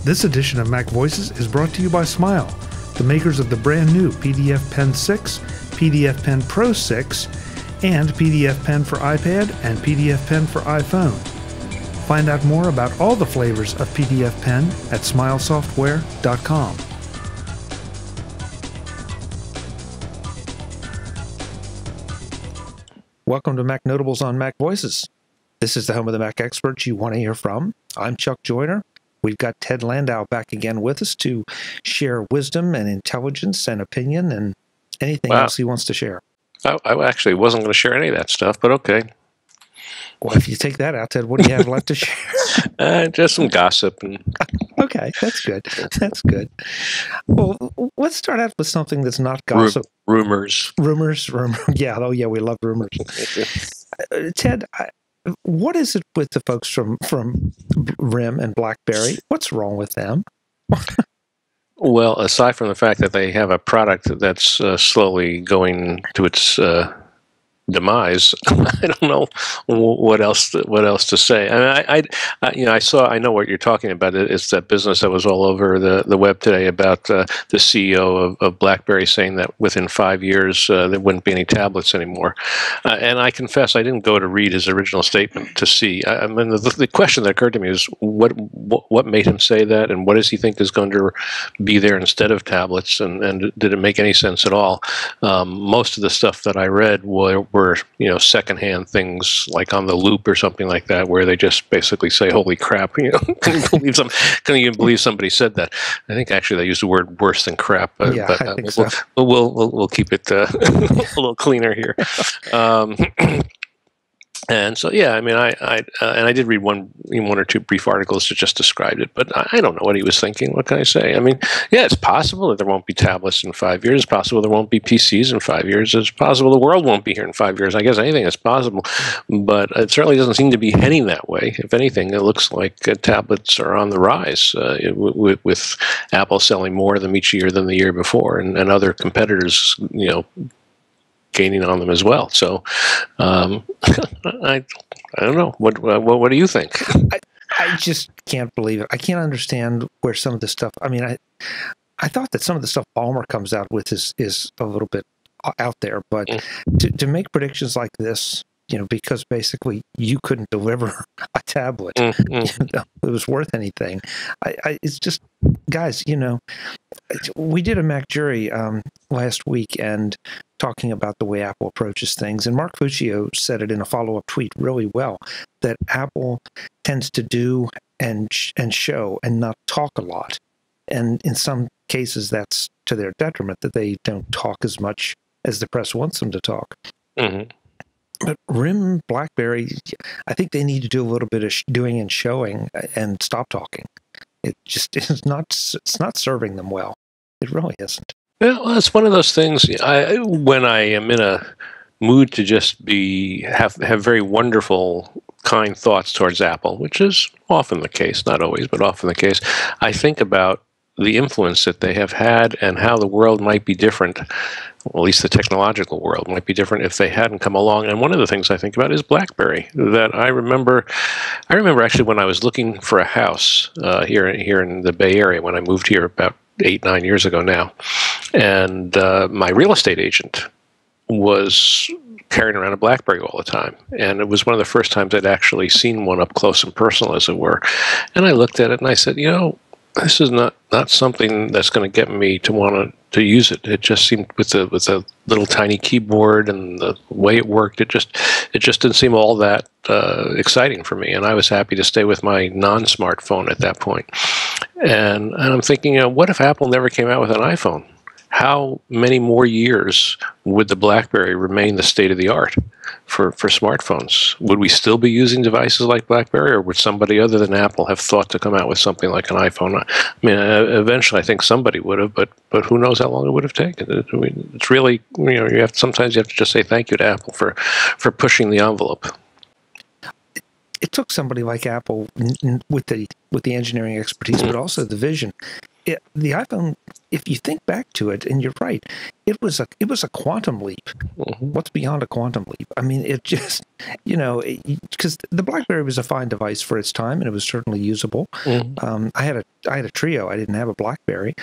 This edition of Mac Voices is brought to you by Smile, the makers of the brand new PDF Pen 6, PDF Pen Pro 6, and PDF Pen for iPad and PDF Pen for iPhone. Find out more about all the flavors of PDF Pen at smilesoftware.com. Welcome to Mac Notables on Mac Voices. This is the home of the Mac experts you want to hear from. I'm Chuck Joyner. We've got Ted Landau back again with us to share wisdom and intelligence and opinion and anything else he wants to share. I actually wasn't going to share any of that stuff, but okay. Well, if you take that out, Ted, what do you have left to share? Just some gossip. Okay, that's good. That's good. Well, let's start out with something that's not gossip. Rumors. Yeah, oh yeah, we love rumors. Ted, what is it with the folks from RIM and BlackBerry? What's wrong with them? Well, aside from the fact that they have a product that's slowly going to its demise, I don't know what else to say. I mean, I know what you're talking about. It's that business that was all over the web today about the CEO of BlackBerry saying that within 5 years there wouldn't be any tablets anymore. And I confess I didn't go to read his original statement to see. I mean, the question that occurred to me is what made him say that, and what does he think is going to be there instead of tablets, and did it make any sense at all? Most of the stuff that I read were secondhand things like on the Loop or something like that, where they just basically say, "Holy crap!" Can you believe somebody said that? I think actually they used the word worse than crap. Yeah, I think so. We'll keep it a little cleaner here. And so, yeah, I mean, I did read one or two brief articles that just described it, but I don't know what he was thinking. What can I say? I mean, yeah, it's possible that there won't be tablets in 5 years. It's possible there won't be PCs in 5 years. It's possible the world won't be here in 5 years. I guess anything is possible, but it certainly doesn't seem to be heading that way. If anything, it looks like tablets are on the rise, with Apple selling more of them each year than the year before, and other competitors, gaining on them as well. So I don't know. What do you think? I just can't believe it. I can't understand where some of the stuff. I mean, I thought that some of the stuff Ballmer comes out with is a little bit out there, but to make predictions like this, because basically you couldn't deliver a tablet, it was worth anything. It's just, guys, we did a Mac Jury last week and talking about the way Apple approaches things, and Mark Fuccio said it in a follow-up tweet really well, that Apple tends to do and show and not talk a lot, and in some cases that's to their detriment, that they don't talk as much as the press wants them to talk. But RIM, BlackBerry, I think they need to do a little bit of doing and showing and stop talking. It just is not. It's not serving them well. It really isn't. Well, it's one of those things. When I am in a mood to just have very wonderful, kind thoughts towards Apple, which is often the case, not always, but often the case, I think about the influence that they have had and how the world might be different, well, at least the technological world might be different if they hadn't come along. And one of the things I think about is BlackBerry. That I remember actually when I was looking for a house here in the Bay Area when I moved here about 8-9 years ago now, and my real estate agent was carrying around a BlackBerry all the time, and it was one of the first times I'd actually seen one up close and personal, as it were. And I looked at it and I said, this is not something that's going to get me to want to use it. It just seemed with a little tiny keyboard and the way it worked, it just didn't seem all that exciting for me. And I was happy to stay with my non-smartphone at that point. And I'm thinking, what if Apple never came out with an iPhone? How many more years would the BlackBerry remain the state of the art for smartphones? Would we still be using devices like BlackBerry, or would somebody other than Apple have thought to come out with something like an iPhone? I mean, eventually I think somebody would have, but who knows how long it would have taken. It's really, sometimes you have to just say thank you to Apple for pushing the envelope. It took somebody like Apple with the engineering expertise, but also the vision. the iPhone, if you think back to it, and you're right, it was a quantum leap. Mm-hmm. What's beyond a quantum leap? I mean, it just, because the BlackBerry was a fine device for its time, and it was certainly usable. Mm-hmm. I had a Trio. I didn't have a BlackBerry,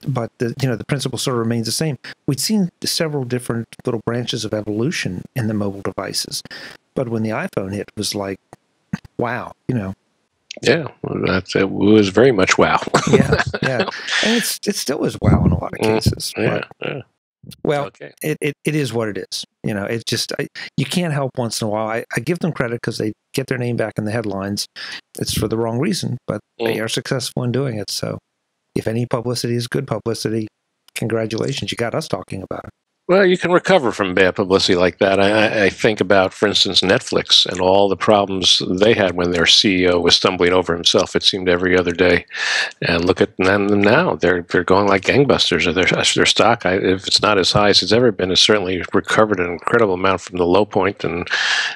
but the principle sort of remains the same. We'd seen several different little branches of evolution in the mobile devices, but when the iPhone hit, it was like, wow, Yeah, it was very much wow. yeah, and it still is wow in a lot of cases. Yeah, but, yeah. well, Okay. it is what it is. It's just you can't help once in a while. I give them credit because they get their name back in the headlines. It's for the wrong reason, but they are successful in doing it. So, if any publicity is good publicity, congratulations, you got us talking about it. Well, you can recover from bad publicity like that. I think about, for instance, Netflix and all the problems they had when their CEO was stumbling over himself, it seemed, every other day. And look at them now. They're going like gangbusters. Their stock, if it's not as high as it's ever been, has certainly recovered an incredible amount from the low point, and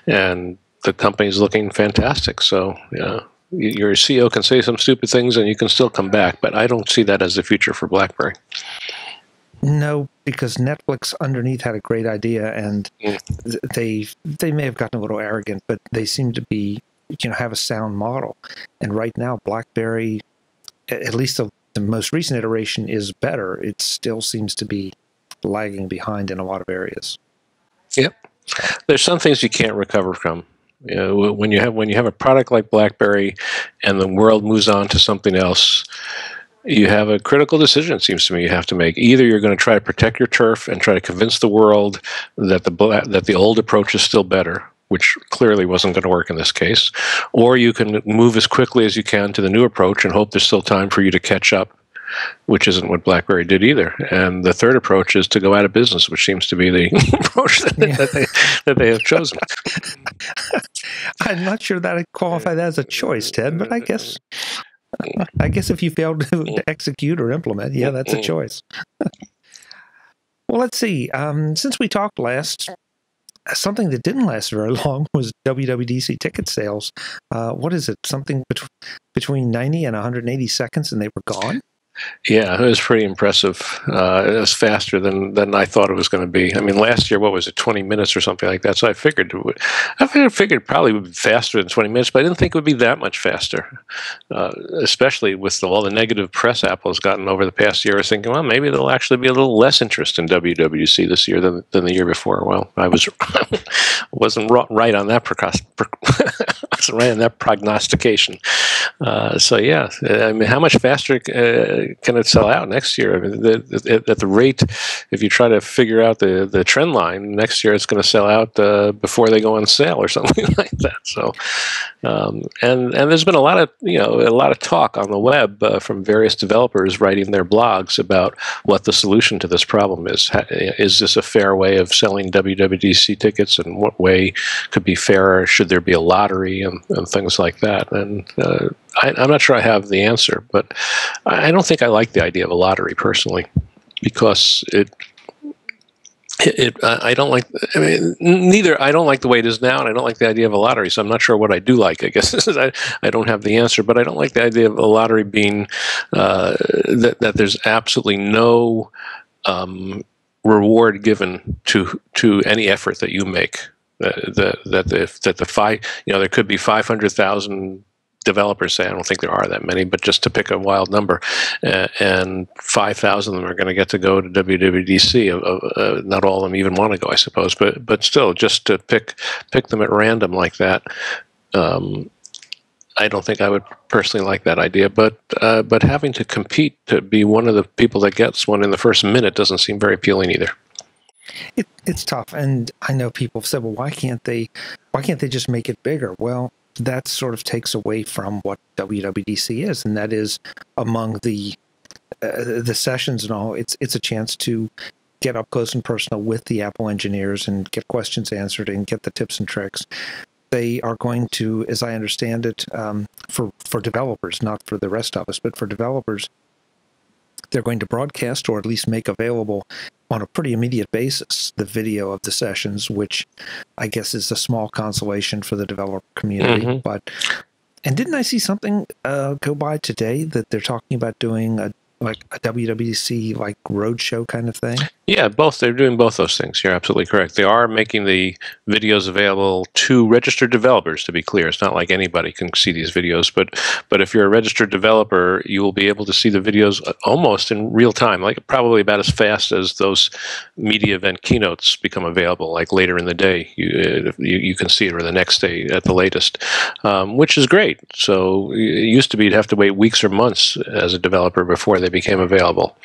the company's looking fantastic. So, yeah. Your CEO can say some stupid things and you can still come back, but I don't see that as the future for BlackBerry. No, because Netflix underneath had a great idea, and they may have gotten a little arrogant, but they seem to be, have a sound model. And right now, BlackBerry, at least the most recent iteration, is better. It still seems to be lagging behind in a lot of areas. Yep, there's some things you can't recover from. When you have a product like BlackBerry, and the world moves on to something else, you have a critical decision, it seems to me, you have to make. Either you're going to try to protect your turf and try to convince the world that the old approach is still better, which clearly wasn't going to work in this case, or you can move as quickly as you can to the new approach and hope there's still time for you to catch up, which isn't what BlackBerry did either. And the third approach is to go out of business, which seems to be the approach that they have chosen. I'm not sure that I'd qualify that as a choice, Ted, but I guess if you failed to execute or implement, yeah, that's a choice. Well, let's see. Since we talked last, something that didn't last very long was WWDC ticket sales. What is it? Something between 90 and 180 seconds, and they were gone? Yeah, it was pretty impressive. It was faster than I thought it was going to be. I mean, last year, what was it, 20 minutes or something like that? So I figured it probably would be faster than 20 minutes, but I didn't think it would be that much faster, especially with all the negative press Apple has gotten over the past year. I was thinking, well, maybe there'll actually be a little less interest in WWDC this year than the year before. Well, I wasn't right on that right on that prognostication. So yeah, I mean, how much faster can it sell out next year? I mean, at the rate, if you try to figure out the trend line, next year it's going to sell out before they go on sale or something like that. So, and there's been a lot of talk on the web from various developers writing their blogs about what the solution to this problem is. Is this a fair way of selling WWDC tickets, and what way could be fairer? Should there be a lottery and things like that? And I'm not sure I have the answer, but I don't think I like the idea of a lottery personally, because I don't like. I mean, neither I don't like the way it is now, and I don't like the idea of a lottery. So I'm not sure what I do like. I guess I don't have the answer, but I don't like the idea of a lottery being that there's absolutely no reward given to any effort that you make. There could be 500,000 developers, say, I don't think there are that many, but just to pick a wild number, and 5,000 of them are going to get to go to WWDC. Not all of them even want to go, I suppose, but still, just to pick them at random like that, I don't think I would personally like that idea. But having to compete to be one of the people that gets one in the first minute doesn't seem very appealing either. It's tough, and I know people have said, well, why can't they just make it bigger? Well, that sort of takes away from what WWDC is, and that is, among the sessions and all, it's a chance to get up close and personal with the Apple engineers and get questions answered and get the tips and tricks. They are going to, as I understand it, for developers, not for the rest of us, but for developers, they're going to broadcast, or at least make available on a pretty immediate basis, the video of the sessions, which I guess is a small consolation for the developer community. Mm-hmm. And didn't I see something go by today that they're talking about doing a WWDC like roadshow kind of thing? Yeah, both. They're doing both those things. You're absolutely correct. They are making the videos available to registered developers, to be clear. It's not like anybody can see these videos, but if you're a registered developer, you will be able to see the videos almost in real time, like probably about as fast as those media event keynotes become available, like later in the day. You can see it, or the next day at the latest, which is great. So it used to be you'd have to wait weeks or months as a developer before they became available.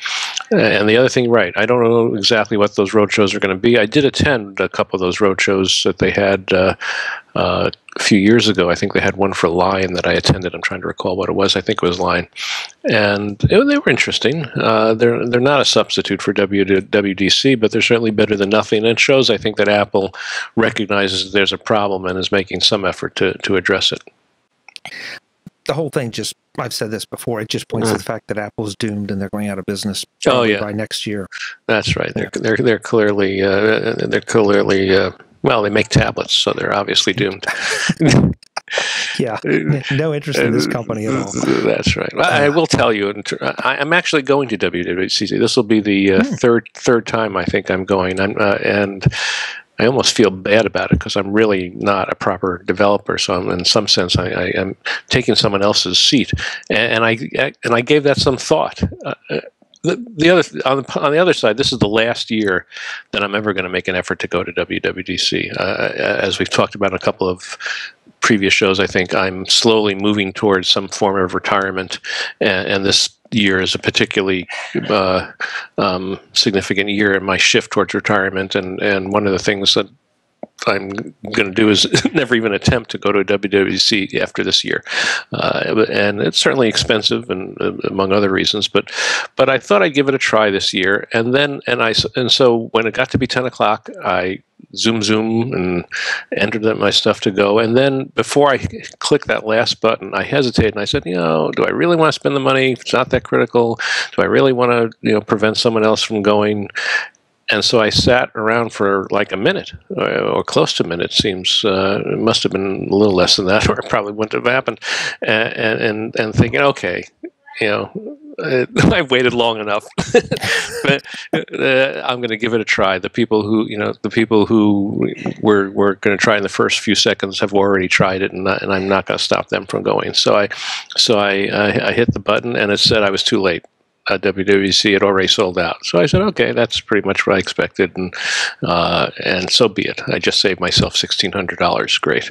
And the other thing, right, I don't know exactly what those roadshows are going to be. I did attend a couple of those roadshows that they had a few years ago. I think they had one for Line that I attended. I'm trying to recall what it was. I think it was Line. And they were interesting. They're not a substitute for WWDC, but they're certainly better than nothing. And it shows, I think, that Apple recognizes that there's a problem and is making some effort to address it. The whole thing just, I've said this before, it just points to the fact that Apple's doomed and they're going out of business by next year. That's right. They're clearly well, they make tablets, so they're obviously doomed. Yeah, no interest in this company at all. That's right. I will tell you, I'm actually going to WWDC. This will be the third time I think I'm going, and I almost feel bad about it because I'm really not a proper developer. So in some sense, I am taking someone else's seat, and I gave that some thought. On the other side, this is the last year that I'm ever going to make an effort to go to WWDC. As we've talked about in a couple of previous shows, I think I'm slowly moving towards some form of retirement, and this year is a particularly significant year in my shift towards retirement. And one of the things that I'm going to do is never even attempt to go to a WWDC after this year, and it's certainly expensive, and among other reasons. But I thought I'd give it a try this year, and so when it got to be 10 o'clock, I zoom and entered my stuff to go. And then before I clicked that last button, I hesitated and I said, do I really want to spend the money? It's not that critical. Do I really want to, prevent someone else from going? And so I sat around for like a minute, or close to a minute. Seems it must have been a little less than that, or it probably wouldn't have happened. And thinking, okay, I've waited long enough, but I'm going to give it a try. The people who were going to try in the first few seconds have already tried it, and I'm not going to stop them from going. So I hit the button, and it said I was too late. WWDC had already sold out. So I said, okay, that's pretty much what I expected, and so be it. I just saved myself $1,600. Great.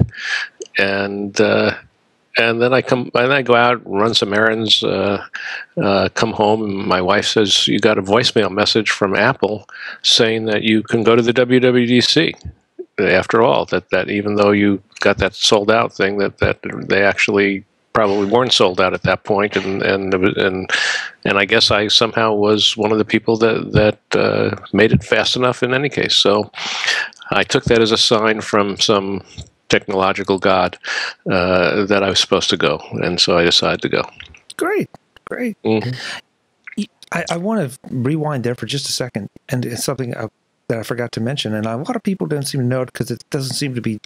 And then I go out, run some errands, come home, and my wife says, you got a voicemail message from Apple saying that you can go to the WWDC. After all, that even though you got that sold out thing, that they actually probably weren't sold out at that point, and I guess I somehow was one of the people that made it fast enough in any case. So I took that as a sign from some technological god that I was supposed to go, and so I decided to go. Great. Mm-hmm. I want to rewind there for just a second, and it's something that I forgot to mention, and a lot of people don't seem to know it because it doesn't seem to be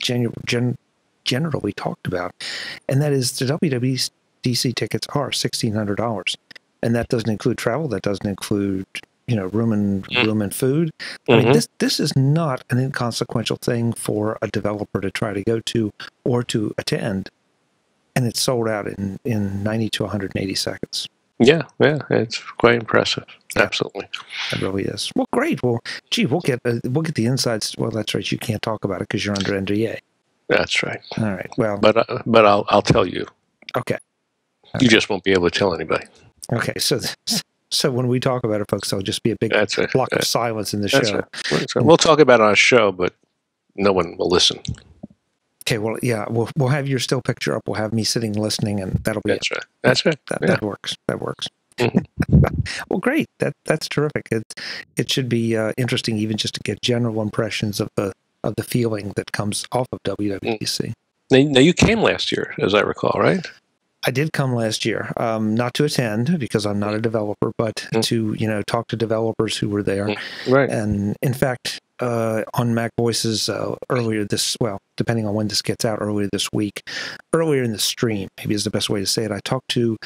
generally talked about, and that is the WWDC tickets are $1,600, and that doesn't include travel. That doesn't include room and food. I mean, this is not an inconsequential thing for a developer to try to go to or to attend, and it's sold out in 90 to 180 seconds. Yeah, it's quite impressive. Yeah. Absolutely, it really is. Well, great. Well, gee, we'll get the insides. Well, that's right. You can't talk about it because you're under NDA. That's right. All right. Well, but I'll tell you. Okay. You just won't be able to tell anybody. Okay. So when we talk about it, folks, there'll just be a big block of silence in the show. Right. We'll talk about it on a show, but no one will listen. Okay. Well, yeah. We'll have your still picture up. We'll have me sitting listening, and that'll be That's right. That's right. That works. That works. Mm-hmm. Well, great. That's terrific. It should be interesting, even just to get general impressions of the feeling that comes off of WWDC. Now you came last year, as I recall, right? I did come last year, not to attend because I'm not a developer, but to talk to developers who were there. Right. And in fact, on MacVoices earlier depending on when this gets out, earlier this week, earlier in the stream, maybe is the best way to say it, I talked to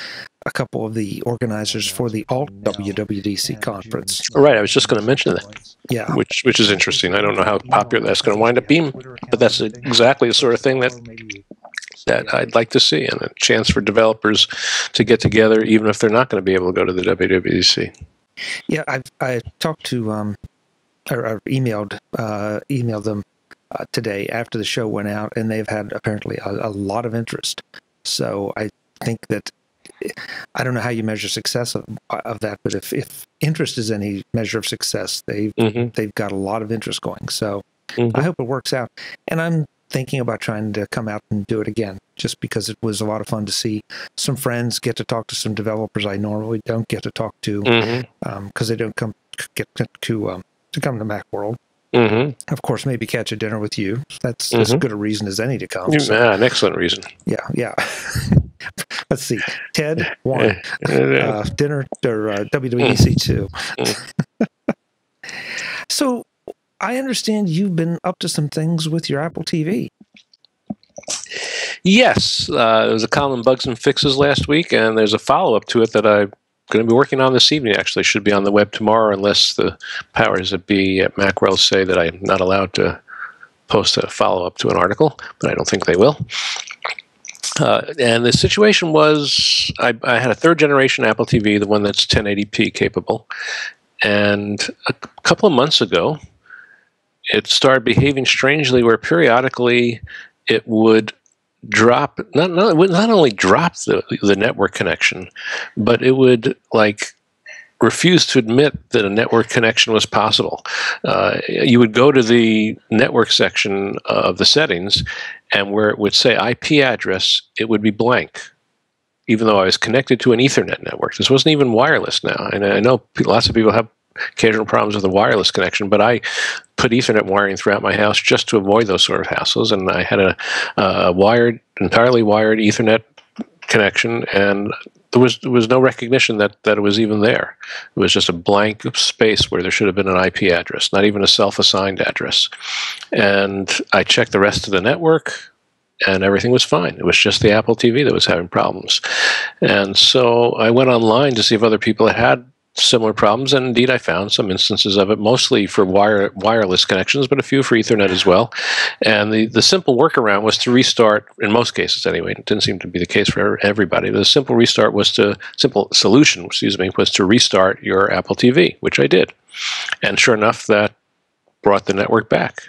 a couple of the organizers for the Alt WWDC conference. Right, I was just going to mention that. Yeah. Which is interesting. I don't know how popular that's going to wind up being, but that's exactly the sort of thing that I'd like to see, and a chance for developers to get together, even if they're not going to be able to go to the WWDC. Yeah, I talked to or emailed them today after the show went out, and they've had apparently a lot of interest. So I think that I don't know how you measure success of that, but if interest is any measure of success, they've got a lot of interest going. So I hope it works out, and I'm thinking about trying to come out and do it again, just because it was a lot of fun to see some friends, get to talk to some developers I normally don't get to talk to, because they don't get to come to Macworld. Of course, maybe catch a dinner with you. That's as good a reason as any to come. So. Yeah, an excellent reason. Yeah. Let's see. Ted, 1. Dinner, or WWDC 2. So, I understand you've been up to some things with your Apple TV. Yes. There was a column on Bugs and Fixes last week, and there's a follow-up to it that I'm going to be working on this evening. Actually, should be on the web tomorrow, unless the powers that be at Macworld say that I'm not allowed to post a follow-up to an article, but I don't think they will. And the situation was, I had a third-generation Apple TV, the one that's 1080p capable, and a couple of months ago, it started behaving strangely where periodically it would drop, not only drop the network connection, but it would refuse to admit that a network connection was possible. You would go to the network section of the settings, and where it would say IP address, it would be blank, even though I was connected to an Ethernet network. This wasn't even wireless now, and I know lots of people have occasional problems with a wireless connection, but I put Ethernet wiring throughout my house just to avoid those sort of hassles, and I had a entirely wired Ethernet connection, and there was no recognition that it was even there. It was just a blank space where there should have been an IP address, not even a self-assigned address. And I checked the rest of the network, and everything was fine. It was just the Apple TV that was having problems. And so I went online to see if other people had similar problems, and indeed I found some instances of it, mostly for wireless connections, but a few for Ethernet as well. And the simple workaround was to restart, in most cases anyway. It didn't seem to be the case for everybody. The simple solution was to restart your Apple TV, which I did. And sure enough, that brought the network back.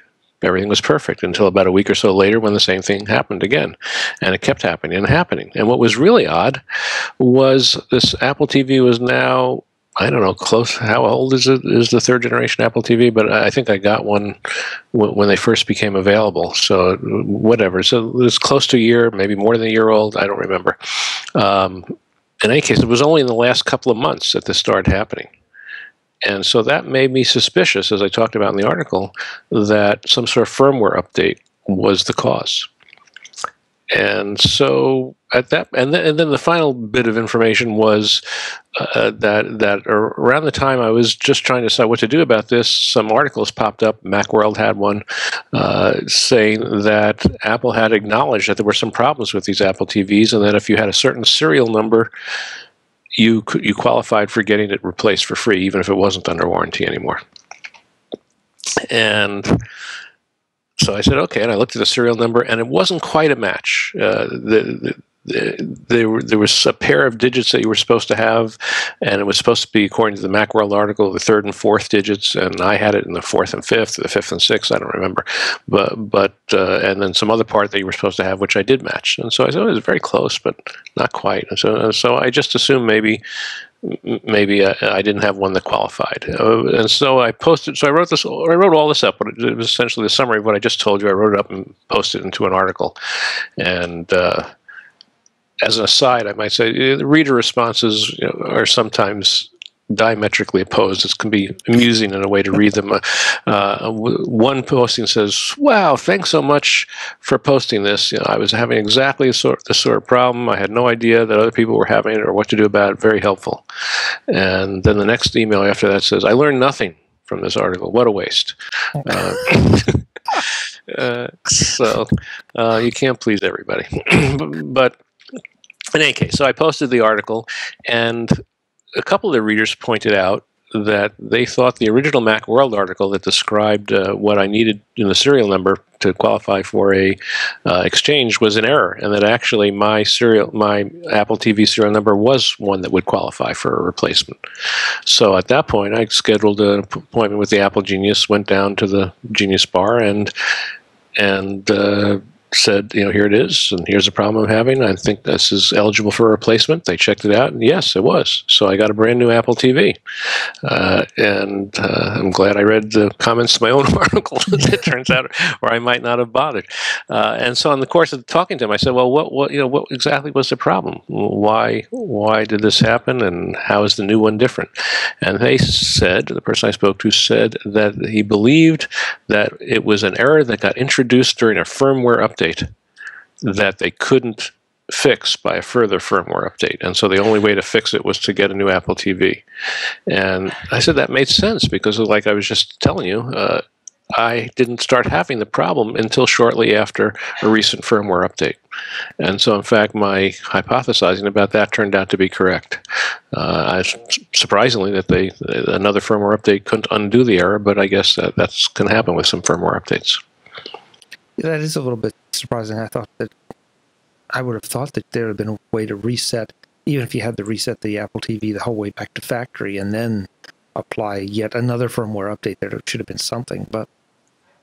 Everything was perfect until about a week or so later when the same thing happened again. And it kept happening and happening. And what was really odd was this Apple TV was now, I don't know, close. How old is it? Is the third generation Apple TV? But I think I got one when they first became available. So whatever. So it was close to a year, maybe more than a year old. I don't remember. In any case, it was only in the last couple of months that this started happening. And so that made me suspicious, as I talked about in the article, that some sort of firmware update was the cause. And so at that, and then the final bit of information was that around the time I was just trying to decide what to do about this, some articles popped up. Macworld had one saying that Apple had acknowledged that there were some problems with these Apple TVs, and that if you had a certain serial number, you qualified for getting it replaced for free, even if it wasn't under warranty anymore. And so I said, okay, and I looked at the serial number, and it wasn't quite a match. There was a pair of digits that you were supposed to have, and it was supposed to be, according to the Macworld article, the third and fourth digits, and I had it in the fourth and fifth, or the fifth and sixth, I don't remember. But and then some other part that you were supposed to have, which I did match. And so I said, it was very close, but not quite. And so I just assumed maybe I didn't have one that qualified. And so I posted, I wrote all this up, but it was essentially the summary of what I just told you. I wrote it up and posted it into an article. And as an aside, I might say the reader responses are sometimes diametrically opposed. It can be amusing in a way to read them. One posting says, "Wow, thanks so much for posting this. I was having exactly the sort of problem. I had no idea that other people were having it or what to do about it. Very helpful." And then the next email after that says, "I learned nothing from this article. What a waste." So you can't please everybody. But in any case, so I posted the article, and a couple of the readers pointed out that they thought the original Macworld article that described what I needed in the serial number to qualify for a exchange was an error, and that actually my Apple TV serial number was one that would qualify for a replacement. So at that point, I scheduled an appointment with the Apple Genius, went down to the Genius Bar, and said, here it is, and here's the problem I'm having. I think this is eligible for a replacement. They checked it out, and yes, it was. So I got a brand new Apple TV. And I'm glad I read the comments to my own article, as it turns out, or I might not have bothered. And so in the course of talking to them, I said, well, what exactly was the problem? Why did this happen, and how is the new one different? And they said, the person I spoke to said that he believed that it was an error that got introduced during a firmware update that they couldn't fix by a further firmware update. And so the only way to fix it was to get a new Apple TV. And I said that made sense because, like I was just telling you, I didn't start having the problem until shortly after a recent firmware update. And so, in fact, my hypothesizing about that turned out to be correct. Surprisingly, that another firmware update couldn't undo the error, but I guess that's can happen with some firmware updates. That is a little bit surprising. I would have thought that there would have been a way to reset, even if you had to reset the Apple TV the whole way back to factory and then apply yet another firmware update. There should have been something, but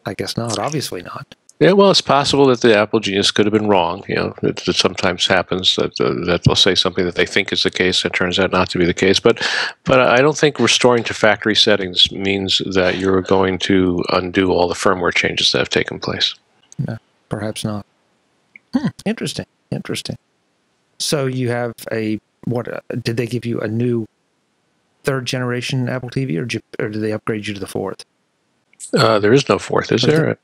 I guess not. Obviously not. Yeah, well, it's possible that the Apple Genius could have been wrong. It sometimes happens that they'll say something that they think is the case and it turns out not to be the case. But I don't think restoring to factory settings means that you're going to undo all the firmware changes that have taken place. No, perhaps not. Interesting. So you have did they give you a new third generation Apple TV, or did they upgrade you to the fourth? There is no fourth, is there?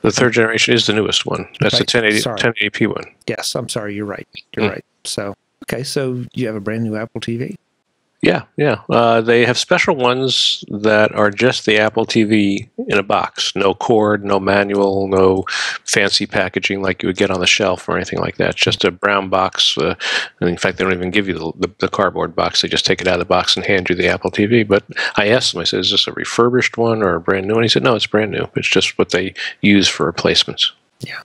The third generation is the newest one. That's the 1080p one. Yes, I'm sorry. You're right. You're right. So, okay, so you have a brand new Apple TV? Yeah. They have special ones that are just the Apple TV in a box. No cord, no manual, no fancy packaging like you would get on the shelf or anything like that. Just a brown box. And in fact, they don't even give you the cardboard box. They just take it out of the box and hand you the Apple TV. But I asked him, I said, is this a refurbished one or a brand new one? He said, no, it's brand new. It's just what they use for replacements. Yeah,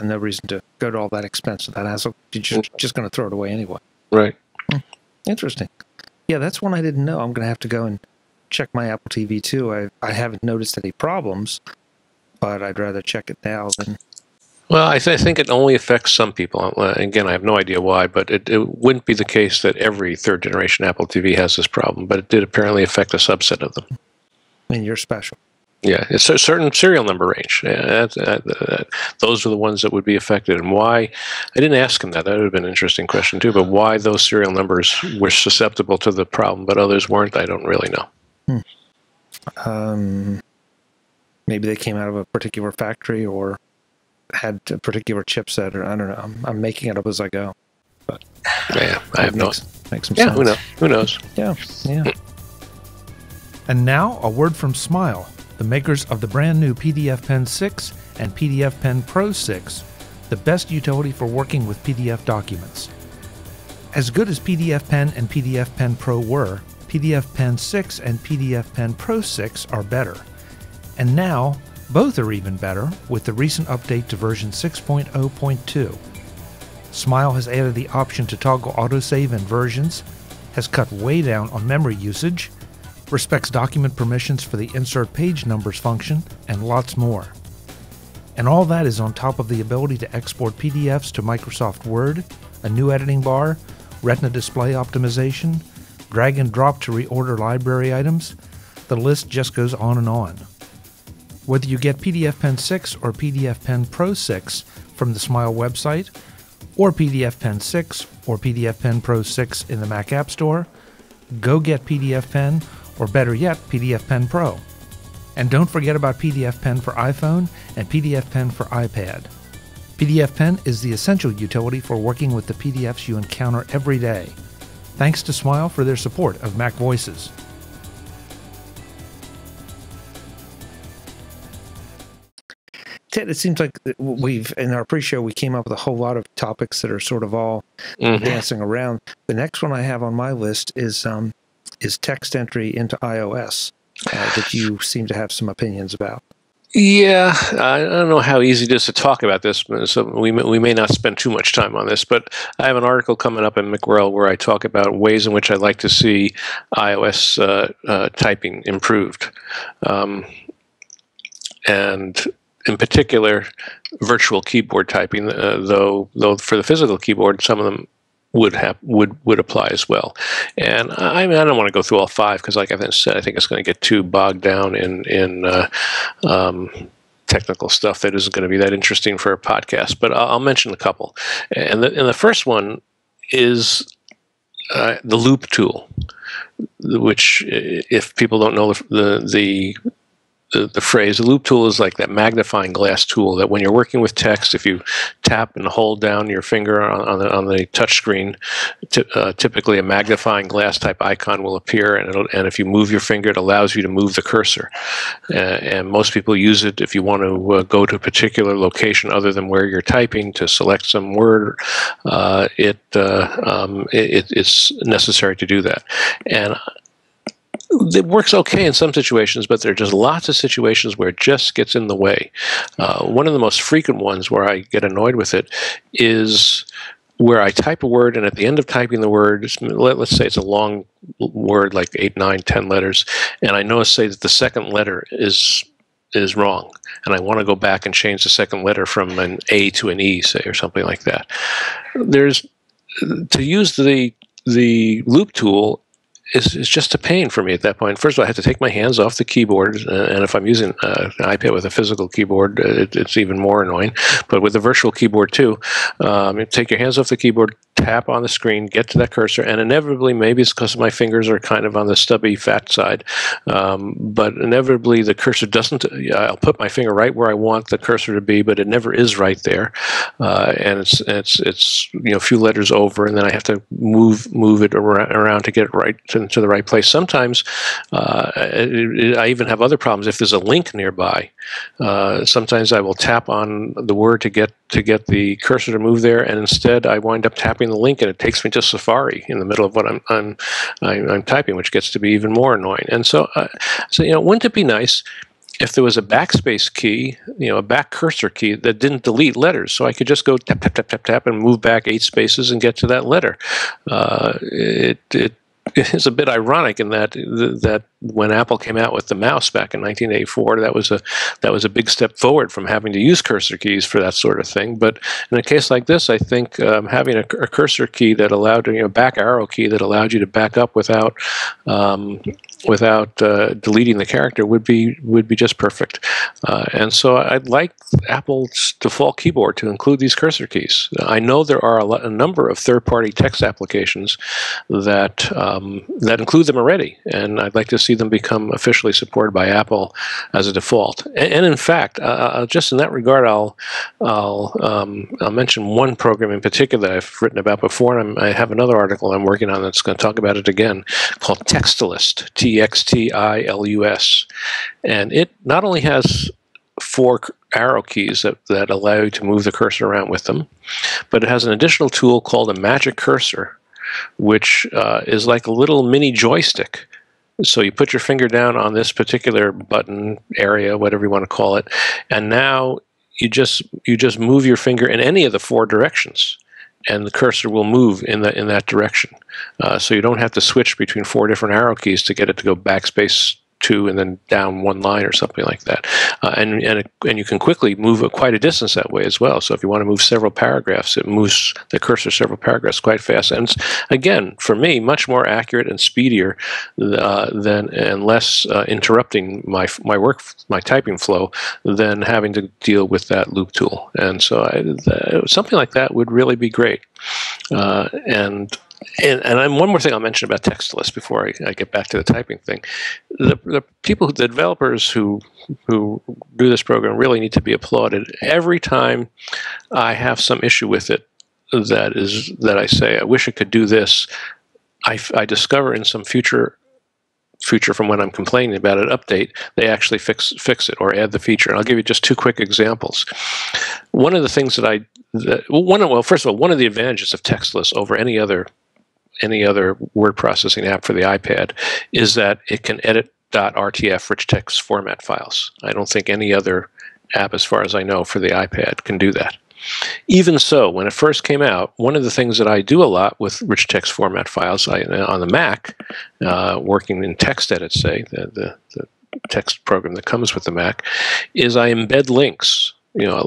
no reason to go to all that expense with that hassle. You're just going to throw it away anyway. Right. Interesting. Yeah, that's one I didn't know. I'm going to have to go and check my Apple TV too. I haven't noticed any problems, but I'd rather check it now than... Well, I think it only affects some people. Again, I have no idea why, but it wouldn't be the case that every third-generation Apple TV has this problem, but it did apparently affect a subset of them. And you're special. Yeah, it's a certain serial number range. Those are the ones that would be affected. And why? I didn't ask him that. That would have been an interesting question, too. But why those serial numbers were susceptible to the problem, but others weren't, I don't really know. Maybe they came out of a particular factory or had a particular chipset, or I don't know. I'm making it up as I go. But yeah, I have no... Makes some sense. Who knows? Yeah. And now, a word from Smile, the makers of the brand new PDF Pen 6 and PDF Pen Pro 6, the best utility for working with PDF documents. As good as PDF Pen and PDF Pen Pro were, PDF Pen 6 and PDF Pen Pro 6 are better. And now, both are even better with the recent update to version 6.0.2. Smile has added the option to toggle autosave in versions, has cut way down on memory usage, respects document permissions for the insert page numbers function, and lots more. And all that is on top of the ability to export PDFs to Microsoft Word, a new editing bar, Retina display optimization, drag and drop to reorder library items. The list just goes on and on. Whether you get PDF Pen 6 or PDF Pen Pro 6 from the Smile website, or PDF Pen 6 or PDF Pen Pro 6 in the Mac App Store, go get PDF Pen, or better yet, PDF Pen Pro. And don't forget about PDF Pen for iPhone and PDF Pen for iPad. PDF Pen is the essential utility for working with the PDFs you encounter every day. Thanks to Smile for their support of MacVoices. Ted, it seems like in our pre-show, we came up with a whole lot of topics that are sort of all dancing around. The next one I have on my list is text entry into iOS that you seem to have some opinions about. Yeah, I don't know how easy it is to talk about this, so we may not spend too much time on this, but I have an article coming up in Macworld where I talk about ways in which I'd like to see iOS typing improved. And in particular, virtual keyboard typing, though for the physical keyboard, some of them would apply as well. And I mean, I don't want to go through all five because, like I said, I think it's going to get too bogged down in technical stuff that isn't going to be that interesting for a podcast. But I'll mention a couple. And the first one is the loop tool, which, if people don't know the phrase, the loop tool is like that magnifying glass tool that when you're working with text, if you tap and hold down your finger on the touch screen, typically a magnifying glass type icon will appear, and if you move your finger, it allows you to move the cursor. And most people use it if you want to go to a particular location other than where you're typing to select some word. It's necessary to do that. And it works okay in some situations, but there are just lots of situations where it just gets in the way. One of the most frequent ones where I get annoyed with it is where I type a word, and at the end of typing the word, let's say it's a long word like 8, 9, 10 letters, and I notice, say, that the second letter is wrong, and I want to go back and change the second letter from an A to an E, say, or something like that. To use the loop tool is just a pain for me at that point. First of all, I have to take my hands off the keyboard, and if I'm using an iPad with a physical keyboard, it's even more annoying. But with the virtual keyboard too, you take your hands off the keyboard, tap on the screen, get to that cursor, and inevitably, maybe it's because my fingers are kind of on the stubby, fat side, but inevitably the cursor doesn't. I'll put my finger right where I want the cursor to be, but it never is right there, and it's a few letters over, and then I have to move it around to get it right to the right place. Sometimes I even have other problems if there's a link nearby. Sometimes I will tap on the word to get the cursor to move there, and instead I wind up tapping the link, and it takes me to Safari in the middle of what I'm typing, which gets to be even more annoying. And so wouldn't it be nice if there was a backspace key, a back cursor key that didn't delete letters, so I could just go tap, tap, tap, tap, tap, and move back 8 spaces and get to that letter? It's a bit ironic in that when Apple came out with the mouse back in 1984, that was a big step forward from having to use cursor keys for that sort of thing. But in a case like this, I think having a cursor key that allowed, back arrow key that allowed you to back up without deleting the character would be just perfect. And so I'd like Apple's default keyboard to include these cursor keys. I know there are a number of third-party text applications that include them already, and I'd like to see them become officially supported by Apple as a default. And in fact, just in that regard, I'll mention one program in particular that I've written about before, and I have another article I'm working on that's going to talk about it again, called Textilus, TXTILUS, and it not only has 4 arrow keys that allow you to move the cursor around with them, but it has an additional tool called a magic cursor, which is like a little mini joystick. So you put your finger down on this particular button area, whatever you want to call it, and now you just move your finger in any of the 4 directions, and the cursor will move in that direction. So you don't have to switch between 4 different arrow keys to get it to go backspace 2 and then down 1 line or something like that. And you can quickly move quite a distance that way as well. So if you want to move several paragraphs, it moves the cursor several paragraphs quite fast. And it's, again, for me, much more accurate and speedier and less interrupting my typing flow than having to deal with that loop tool. And so something like that would really be great. And one more thing I'll mention about TextList before I get back to the typing thing. The developers who do this program really need to be applauded. Every time I have some issue with it that I say, I wish it could do this, I discover in some future from when I'm complaining about it update, they actually fix it or add the feature. And I'll give you just two quick examples. One of the things first of all, one of the advantages of TextList over any other word processing app for the iPad is that it can edit .rtf rich text format files. I don't think any other app, as far as I know, for the iPad can do that. Even so, when it first came out, one of the things that I do a lot with rich text format files on the Mac, working in TextEdit, say, the text program that comes with the Mac, is I embed links.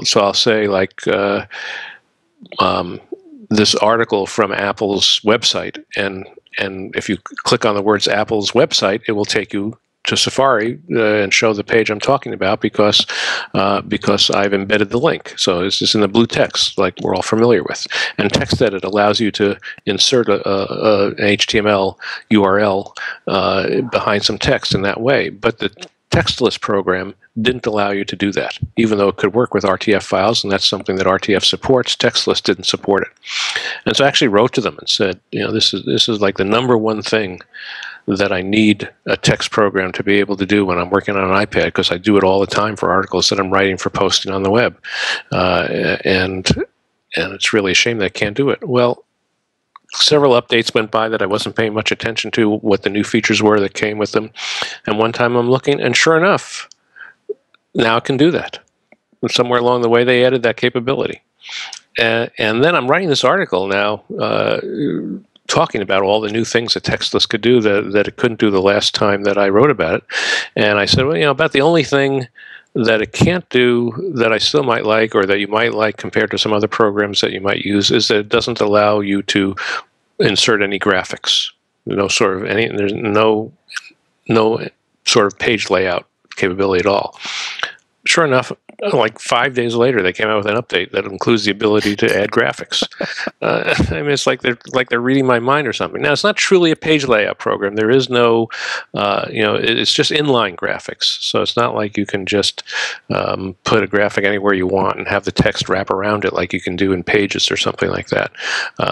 So I'll say like this article from Apple's website, and if you click on the words Apple's website, it will take you to Safari and show the page I'm talking about because I've embedded the link. So it's just in the blue text, like we're all familiar with. And TextEdit allows you to insert an HTML URL behind some text in that way. But the TextList program didn't allow you to do that, even though it could work with RTF files, and that's something that RTF supports. TextList didn't support it. And so I actually wrote to them and said, this is like the number one thing that I need a text program to be able to do when I'm working on an iPad, because I do it all the time for articles that I'm writing for posting on the web. And it's really a shame that I can't do it. Well, several updates went by that I wasn't paying much attention to what the new features were that came with them. And one time I'm looking, and sure enough, now it can do that. And somewhere along the way, they added that capability. And then I'm writing this article now talking about all the new things that TextList could do that it couldn't do the last time that I wrote about it. And I said, well, about the only thing that it can't do that I still might like, or that you might like compared to some other programs that you might use, is that it doesn't allow you to insert any graphics. There's no sort of page layout capability at all. Sure enough, like 5 days later, they came out with an update that includes the ability to add graphics. It's like they're reading my mind or something. Now, it's not truly a page layout program. There is no, it's just inline graphics. So it's not like you can just put a graphic anywhere you want and have the text wrap around it like you can do in Pages or something like that.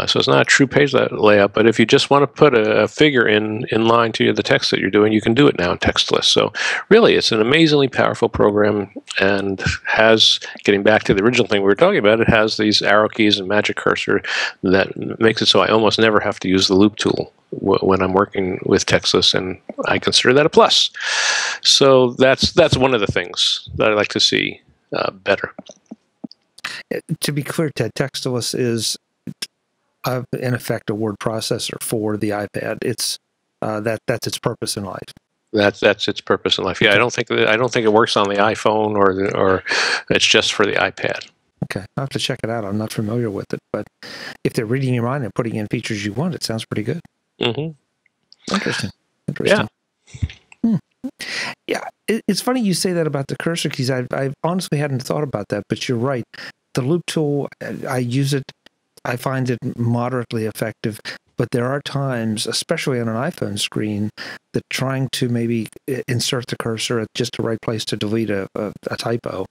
So it's not a true page layout. But if you just want to put a figure in line to the text that you're doing, you can do it now in TextList. So really, it's an amazingly powerful program, and has, getting back to the original thing we were talking about, it has these arrow keys and magic cursor that makes it so I almost never have to use the loop tool when I'm working with TextList, and I consider that a plus. So that's one of the things that I like to see better. To be clear, Ted, TextList is in effect a word processor for the iPad. It's that's its purpose in life. That's its purpose in life. Yeah, I don't think it works on the iPhone or it's just for the iPad. Okay, I'll have to check it out. I'm not familiar with it, but if they're reading your mind and putting in features you want, it sounds pretty good. Mm-hmm. Interesting. Yeah. Yeah, it's funny you say that about the cursor keys. I honestly hadn't thought about that, but you're right. The loop tool, I use it. I find it moderately effective. But there are times, especially on an iPhone screen, that trying to maybe insert the cursor at just the right place to delete a typo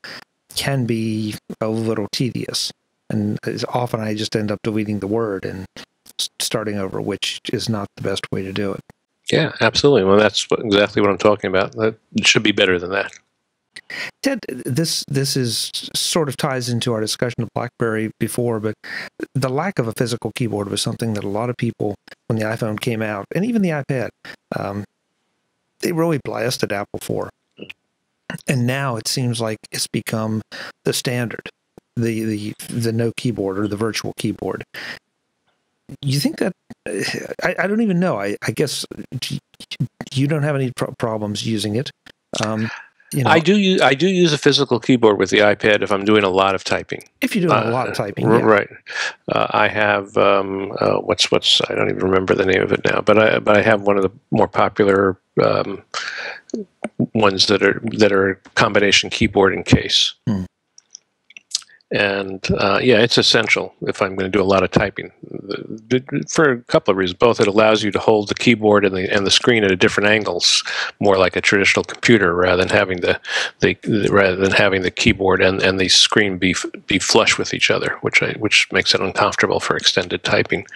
can be a little tedious. And often I just end up deleting the word and starting over, which is not the best way to do it. Yeah, absolutely. Well, that's exactly what I'm talking about. It should be better than that. Ted, this is sort of ties into our discussion of BlackBerry before, but the lack of a physical keyboard was something that a lot of people, when the iPhone came out, and even the iPad, they really blasted Apple for. And now it seems like it's become the standard, the no keyboard or the virtual keyboard. You think that, I don't even know, I guess you don't have any problems using it. I do use a physical keyboard with the iPad if I'm doing a lot of typing. If you're doing a lot of typing, yeah. Right. I have what's I don't even remember the name of it now, but I have one of the more popular ones that are a combination keyboard and case. And yeah, it's essential if I'm going to do a lot of typing for a couple of reasons. Both, it allows you to hold the keyboard and the screen at a different angles, more like a traditional computer, rather than having the keyboard and the screen be flush with each other, which makes it uncomfortable for extended typing.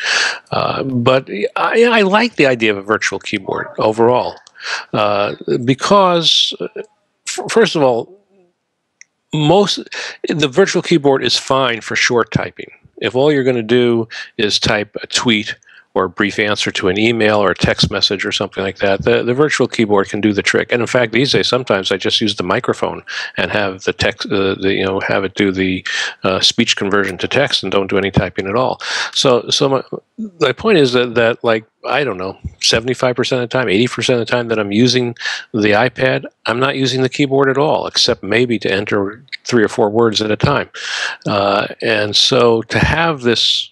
But I like the idea of a virtual keyboard overall, because first of all, the virtual keyboard is fine for short typing. If all you're going to do is type a tweet or a brief answer to an email or a text message or something like that, the virtual keyboard can do the trick. And in fact, these days, sometimes I just use the microphone and have the text, have it do the speech conversion to text and don't do any typing at all. So my point is that like, I don't know, 75% of the time, 80% of the time that I'm using the iPad, I'm not using the keyboard at all, except maybe to enter 3 or 4 words at a time. And so to have this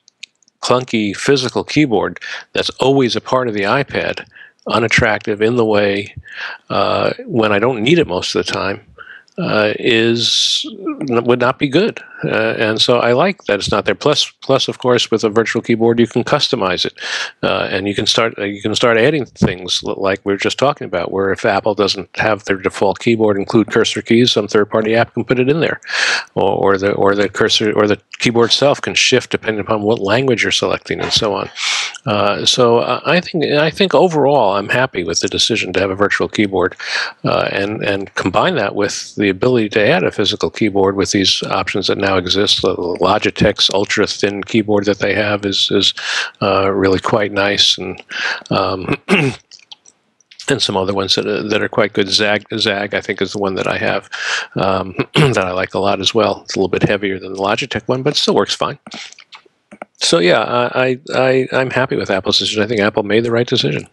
clunky physical keyboard that's always a part of the iPad, unattractive, in the way, when I don't need it most of the time, would not be good. And so I like that it's not there. Plus, of course, with a virtual keyboard, you can customize it, and you can start adding things like we were just talking about, where if Apple doesn't have their default keyboard include cursor keys, some third-party app can put it in there, or the cursor or the keyboard itself can shift depending upon what language you're selecting, and so on. So I think overall, I'm happy with the decision to have a virtual keyboard, and combine that with the ability to add a physical keyboard with these options that now exist. The Logitech's ultra thin keyboard that they have is really quite nice, and and some other ones that are quite good. Zag, I think, is the one that I have, that I like a lot as well. It's a little bit heavier than the Logitech one, but it still works fine. So yeah, I'm happy with Apple's decision. I think Apple made the right decision.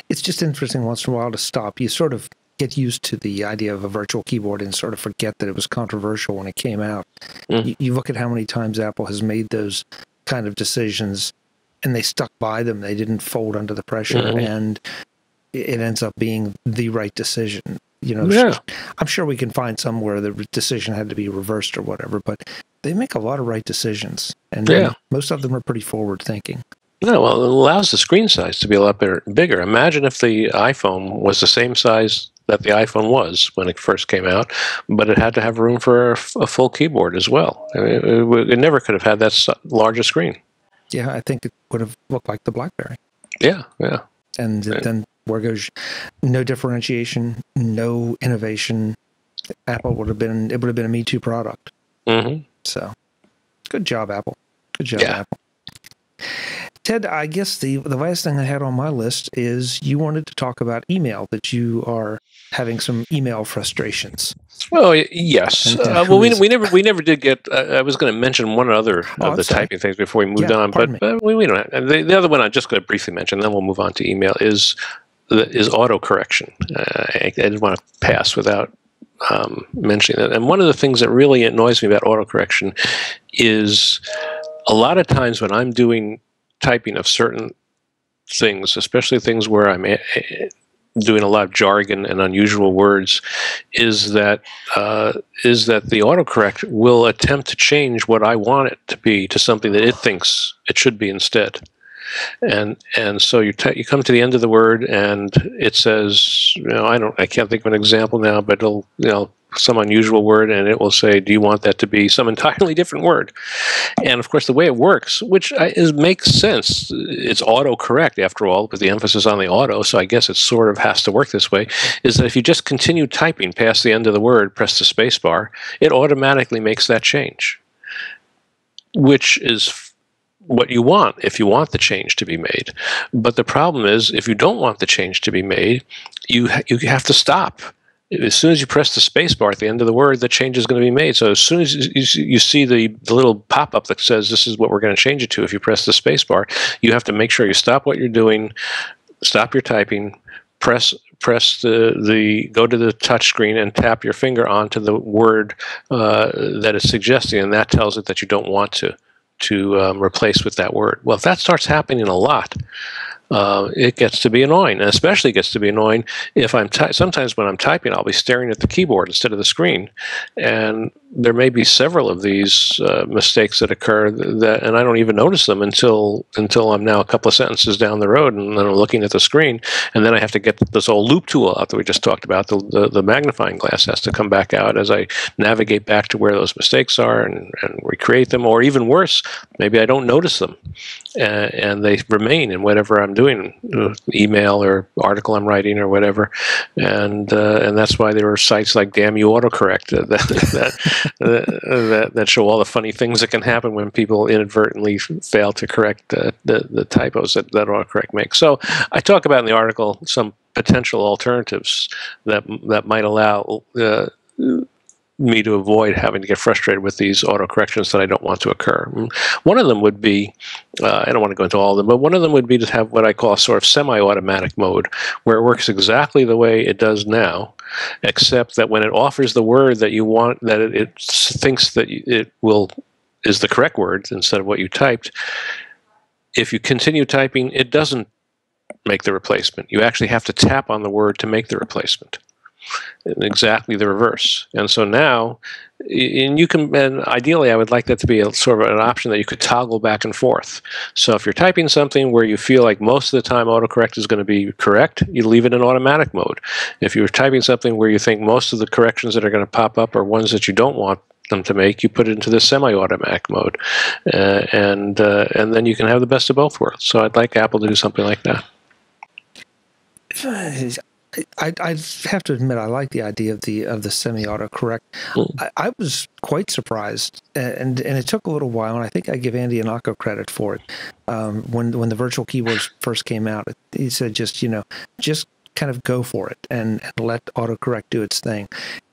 It's just interesting once in a while to stop. You sort of get used to the idea of a virtual keyboard and sort of forget that it was controversial when it came out. You look at how many times Apple has made those kind of decisions, and they stuck by them. They didn't fold under the pressure, and it ends up being the right decision. You know, I'm sure we can find somewhere the decision had to be reversed or whatever, but they make a lot of right decisions, and most of them are pretty forward-thinking. No, well, it allows the screen size to be a lot bigger. Imagine if the iPhone was the same size that the iPhone was when it first came out, but it had to have room for a full keyboard as well. I mean, it never could have had that larger screen. Yeah, I think it would have looked like the BlackBerry. Yeah. And then where goes no differentiation, no innovation? Apple would have been a Me Too product. So, good job, Apple. Good job, Apple. Ted, I guess the last thing I had on my list is you wanted to talk about email, that you are having some email frustrations. Well, yes. Well, we never did get. I was going to mention one other of the typing things before we moved on, but we don't have. The other one I'm just going to briefly mention, then we'll move on to email, is autocorrection. I didn't want to pass without mentioning that. And one of the things that really annoys me about autocorrection is a lot of times when I'm doing typing of certain things, especially things where I'm doing a lot of jargon and unusual words, is that the autocorrect will attempt to change what I want it to be to something that it thinks it should be instead. And so you come to the end of the word and it says, I can't think of an example now, but it'll, some unusual word, and it will say, do you want that to be some entirely different word? And of course, the way it works, which makes sense, it's autocorrect after all, with the emphasis on the auto, so I guess it sort of has to work this way, is that if you just continue typing past the end of the word, press the space bar, it automatically makes that change, which is what you want if you want the change to be made. But the problem is, if you don't want the change to be made, you have to stop. As soon as you press the space bar at the end of the word, the change is going to be made. So as soon as you see the little pop-up that says this is what we're going to change it to, if you press the space bar, you have to make sure you stop what you're doing, stop your typing, go to the touch screen and tap your finger onto the word that it's suggesting, and that tells it that you don't want to replace with that word. Well, if that starts happening a lot, it gets to be annoying, and especially gets to be annoying if sometimes when I'm typing, I'll be staring at the keyboard instead of the screen, and there may be several of these mistakes that occur and I don't even notice them until I'm now a couple of sentences down the road, and then I'm looking at the screen, and then I have to get this old loop tool out that we just talked about. The magnifying glass has to come back out as I navigate back to where those mistakes are and recreate them, or even worse, maybe I don't notice them, and they remain in whatever I'm doing, email or article I'm writing or whatever, and that's why there are sites like Damn You Autocorrect that show all the funny things that can happen when people inadvertently fail to correct the typos that autocorrect makes. So I talk about in the article some potential alternatives that might allow me to avoid having to get frustrated with these autocorrections that I don't want to occur. One of them would be, I don't want to go into all of them, but one of them would be to have what I call a sort of semi-automatic mode, where it works exactly the way it does now, except that when it offers the word that you want, that it thinks that is the correct word instead of what you typed, if you continue typing, it doesn't make the replacement. You actually have to tap on the word to make the replacement. Exactly the reverse. And so now, and ideally I would like that to be a sort of an option that you could toggle back and forth. So if you're typing something where you feel like most of the time autocorrect is going to be correct, you leave it in automatic mode. If you're typing something where you think most of the corrections that are going to pop up are ones that you don't want them to make, you put it into the semi-automatic mode, and then you can have the best of both worlds. So I'd like Apple to do something like that. I have to admit, I like the idea of the semi-autocorrect. I was quite surprised, and it took a little while, and I think I give Andy Anako credit for it. When the virtual keyboards first came out, he said just kind of go for it and let autocorrect do its thing.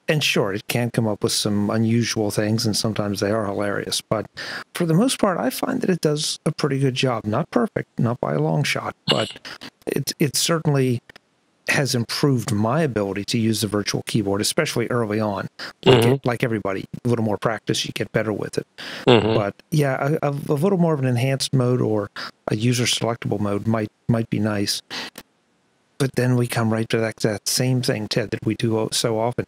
And sure, it can come up with some unusual things, and sometimes they are hilarious. But for the most part, I find that it does a pretty good job. Not perfect, not by a long shot, but it certainly has improved my ability to use the virtual keyboard, especially early on. Like everybody, a little more practice, you get better with it. But yeah, a little more of an enhanced mode or a user selectable mode might be nice. But then we come right to that same thing, Ted, that we do so often.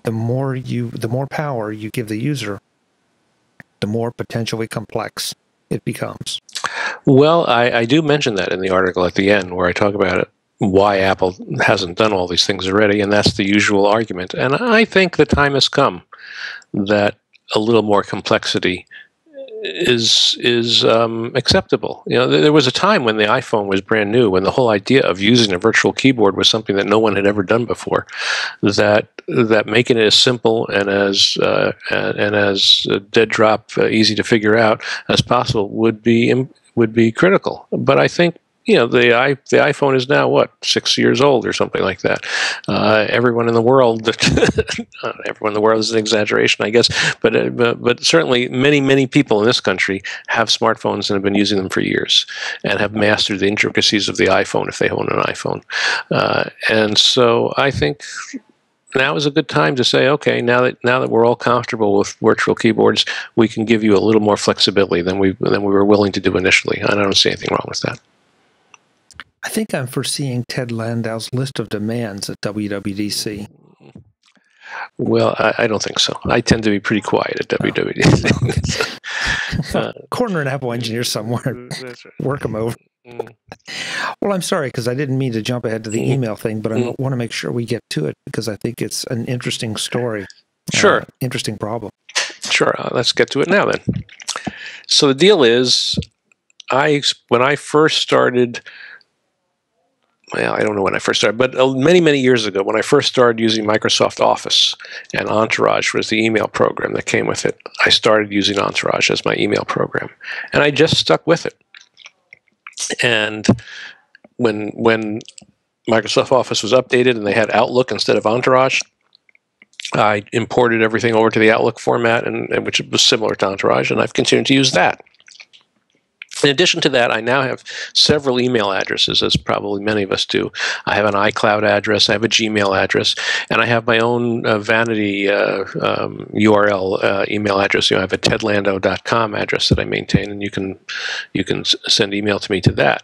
The more power you give the user, the more potentially complex it becomes. Well, I do mention that in the article at the end, where I talk about it, why Apple hasn't done all these things already, and that's the usual argument. And I think the time has come that a little more complexity is acceptable. You know, there was a time when the iPhone was brand new, when the whole idea of using a virtual keyboard was something that no one had ever done before. That making it as simple and as dead drop easy to figure out as possible would be critical. But I think, you know, the iPhone is now, what, 6 years old or something like that. Everyone in the world, everyone in the world is an exaggeration, I guess, but certainly many people in this country have smartphones and have been using them for years and have mastered the intricacies of the iPhone if they own an iPhone. And so I think now is a good time to say, okay, now that we're all comfortable with virtual keyboards, we can give you a little more flexibility than we were willing to do initially. And I don't see anything wrong with that. I think I'm foreseeing Ted Landau's list of demands at WWDC. Well, I don't think so. I tend to be pretty quiet at WWDC. Corner an Apple engineer somewhere. That's right. Work them over. Well, I'm sorry, because I didn't mean to jump ahead to the email thing, but I want to make sure we get to it, because I think it's an interesting story. Sure. Interesting problem. Sure. Let's get to it now then. So the deal is, when I first started, well, I don't know when I first started, but many years ago, when I first started using Microsoft Office, and Entourage was the email program that came with it, I started using Entourage as my email program, and I just stuck with it. And when Microsoft Office was updated and they had Outlook instead of Entourage, I imported everything over to the Outlook format, and which was similar to Entourage, and I've continued to use that. In addition to that, I now have several email addresses, as probably many of us do. I have an iCloud address, I have a Gmail address, and I have my own vanity URL email address. You know, I have a tedlandau.com address that I maintain, and you can send email to me to that.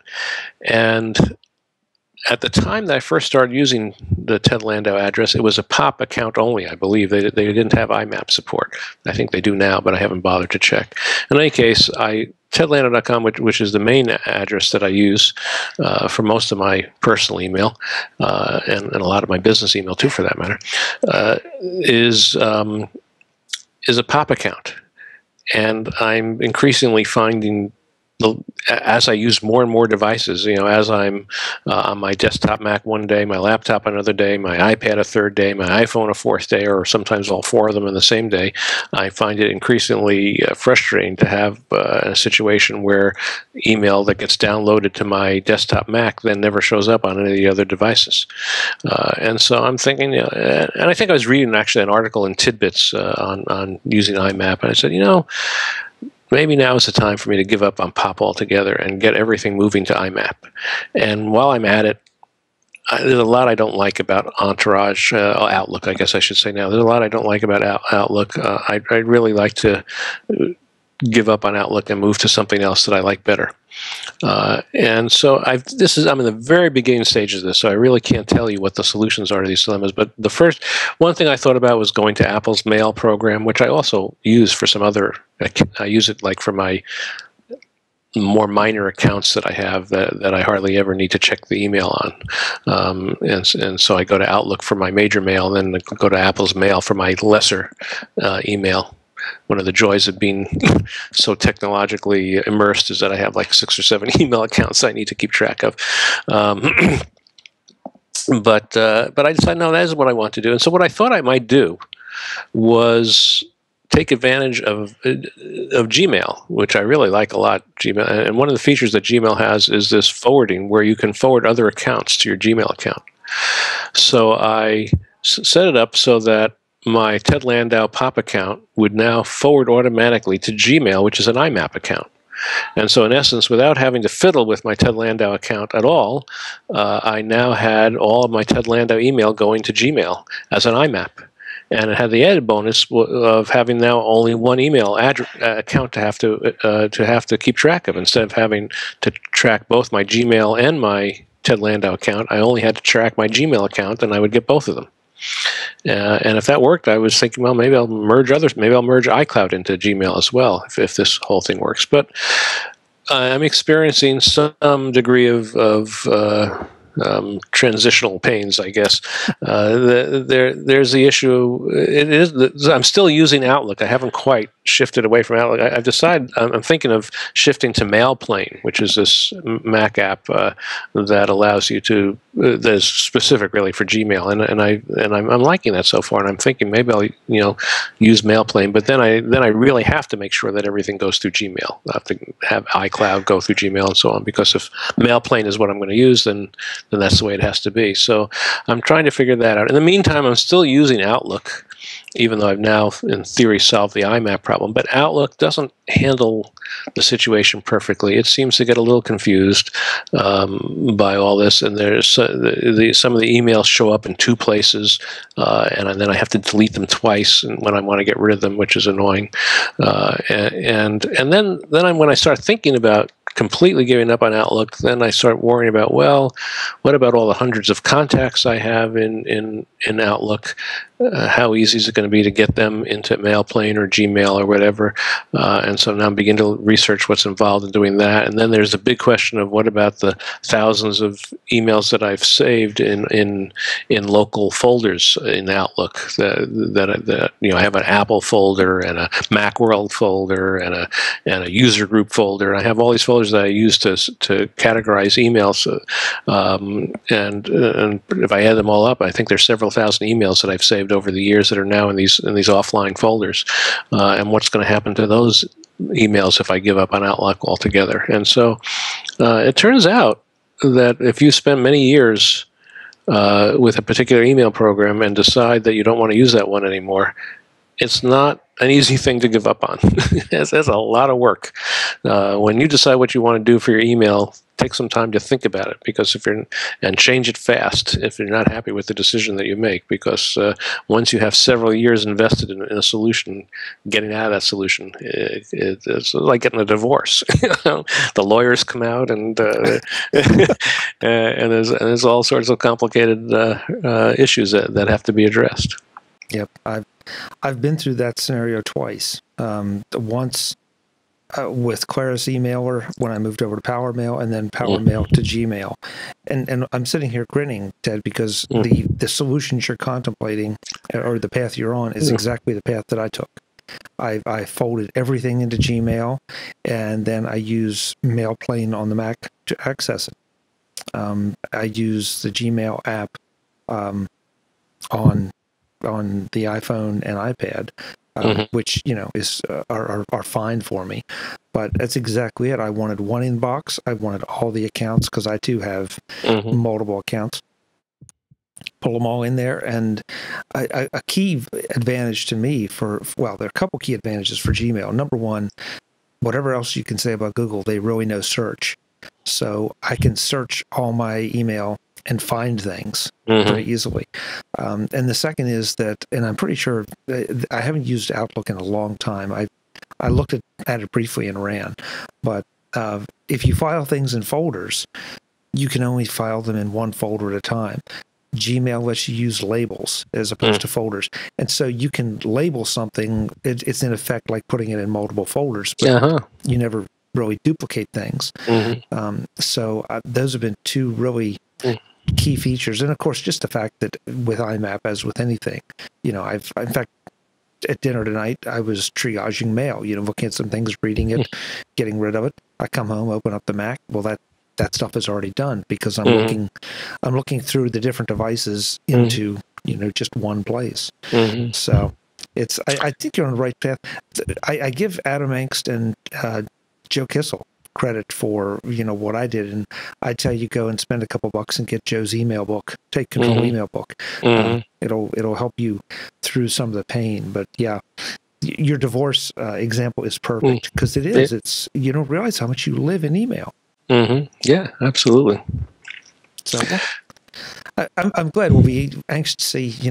And at the time that I first started using the Ted Landau address, it was a POP account only, I believe. They didn't have IMAP support. I think they do now, but I haven't bothered to check. In any case, tedlandau.com, which is the main address that I use for most of my personal email, and a lot of my business email too, for that matter, is a POP account. And I'm increasingly finding, as I use more and more devices, as I'm on my desktop Mac one day, my laptop another day, my iPad a third day, my iPhone a fourth day, or sometimes all four of them in the same day, I find it increasingly frustrating to have a situation where email that gets downloaded to my desktop Mac then never shows up on any of the other devices. And so I'm thinking, and I think I was reading actually an article in Tidbits on using IMAP, and I said, maybe now is the time for me to give up on POP altogether and get everything moving to IMAP. And while I'm at it, there's a lot I don't like about Entourage, Outlook, I guess I should say now. There's a lot I don't like about Outlook. I'd really like to give up on Outlook and move to something else that I like better. And so I'm in the very beginning stages of this, so I really can't tell you what the solutions are to these dilemmas. But the first one thing I thought about was going to Apple's Mail program, which I also use for some other. I use it like for my more minor accounts that I have that I hardly ever need to check the email on. And so I go to Outlook for my major mail, and then go to Apple's Mail for my lesser email. One of the joys of being so technologically immersed is that I have like 6 or 7 email accounts I need to keep track of. But I decided, no, that is what I want to do. And so what I thought I might do was take advantage of Gmail, which I really like a lot. Gmail, and one of the features that Gmail has is this forwarding, where you can forward other accounts to your Gmail account. So I set it up so that my Ted Landau POP account would now forward automatically to Gmail, which is an IMAP account. And so in essence, without having to fiddle with my Ted Landau account at all, I now had all of my Ted Landau email going to Gmail as an IMAP. And it had the added bonus of having now only one email account to have to keep track of. Instead of having to track both my Gmail and my Ted Landau account, I only had to track my Gmail account, and I would get both of them. And if that worked, I was thinking, well, maybe I'll merge others. Maybe I'll merge iCloud into Gmail as well, if this whole thing works. But I'm experiencing some degree of transitional pains, I guess. There's the issue. I'm still using Outlook. I haven't quite shifted away from Outlook. I've decided I'm thinking of shifting to MailPlane, which is this Mac app that allows you to that's specific really for Gmail, and I'm liking that so far. And I'm thinking maybe I'll use MailPlane, but then I really have to make sure that everything goes through Gmail. I have to have iCloud go through Gmail and so on, because if MailPlane is what I'm going to use, then that's the way it has to be. So I'm trying to figure that out. In the meantime, I'm still using Outlook, even though I've now, in theory, solved the IMAP problem. But Outlook doesn't handle the situation perfectly. It seems to get a little confused by all this, and there's some of the emails show up in 2 places, and then I have to delete them twice when I want to get rid of them, which is annoying. And then when I start thinking about completely giving up on Outlook, then I start worrying about, well, what about all the hundreds of contacts I have in Outlook? How easy is it going to be to get them into MailPlane or Gmail or whatever? And so now I'm beginning to research what's involved in doing that. And then there's a big question of what about the thousands of emails that I've saved in local folders in Outlook that I have an Apple folder and a Macworld folder and a user group folder. And I have all these folders that I use to categorize emails. And if I add them all up, I think there's several thousand emails that I've saved over the years that are now in these offline folders. And what's going to happen to those emails if I give up on Outlook altogether? And so it turns out that if you spend many years with a particular email program and decide that you don't want to use that one anymore, it's not an easy thing to give up on. It's a lot of work. When you decide what you want to do for your email, take some time to think about it, because and change it fast if you're not happy with the decision that you make, because once you have several years invested in a solution, getting out of that solution, it's like getting a divorce. The lawyers come out, and and there's all sorts of complicated issues that have to be addressed. Yep, I've been through that scenario twice. Once with Claris Emailer when I moved over to PowerMail, and then PowerMail to Gmail. And I'm sitting here grinning, Ted, because the solutions you're contemplating, or the path you're on, is exactly the path that I took. I folded everything into Gmail, and then I use MailPlane on the Mac to access it. I use the Gmail app on the iPhone and iPad, which is are fine for me. But that's exactly it. I wanted one inbox. I wanted all the accounts, because I too have multiple accounts. Pull them all in there, and a key advantage to me there are a couple key advantages for Gmail. Number one, whatever else you can say about Google, they really know search. So I can search all my email and find things pretty easily. And the second is that, and I'm pretty sure, I haven't used Outlook in a long time. I looked at it briefly and ran. But if you file things in folders, you can only file them in one folder at a time. Gmail lets you use labels as opposed to folders. And so you can label something. It's in effect like putting it in multiple folders, but you never really duplicate things. So those have been two really key features. And of course, just the fact that with IMAP, as with anything, in fact, at dinner tonight, I was triaging mail, looking at some things, reading it, getting rid of it. I come home, open up the Mac. Well, that stuff is already done, because I'm looking through the different devices into, just one place. So I think you're on the right path. I give Adam Angst and Joe Kissel credit for what I did, and I tell you, go and spend a couple bucks and get Joe's email book, Take Control email book. It'll help you through some of the pain. But yeah, your divorce example is perfect, because it's you don't realize how much you live in email. Yeah, absolutely. So I'm glad. We'll be anxious to see,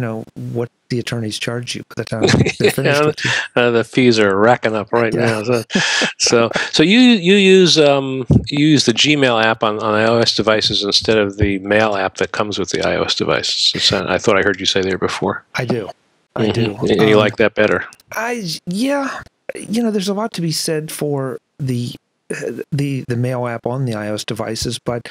what the attorneys charge you by the time they're finished with you. The fees are racking up right now. So you use the Gmail app on iOS devices instead of the Mail app that comes with the iOS devices. I thought I heard you say there before. I do. I do. And you like that better? Yeah. There's a lot to be said for the Mail app on the iOS devices, but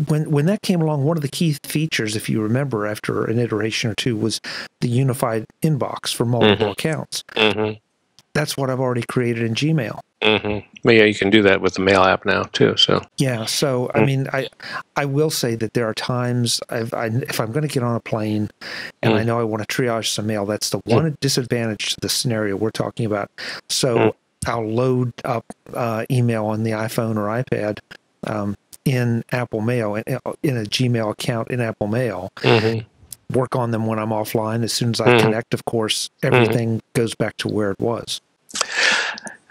when that came along, one of the key features, if you remember, after an iteration or two, was the unified inbox for multiple accounts. That's what I've already created in Gmail. Well, yeah, you can do that with the Mail app now too. So yeah, so I mean, I will say that there are times if I'm going to get on a plane and I know I want to triage some mail, that's the one disadvantage to the scenario we're talking about. So I'll load up email on the iPhone or iPad in Apple Mail, in a Gmail account in Apple Mail, work on them when I'm offline. As soon as I connect, of course, everything goes back to where it was.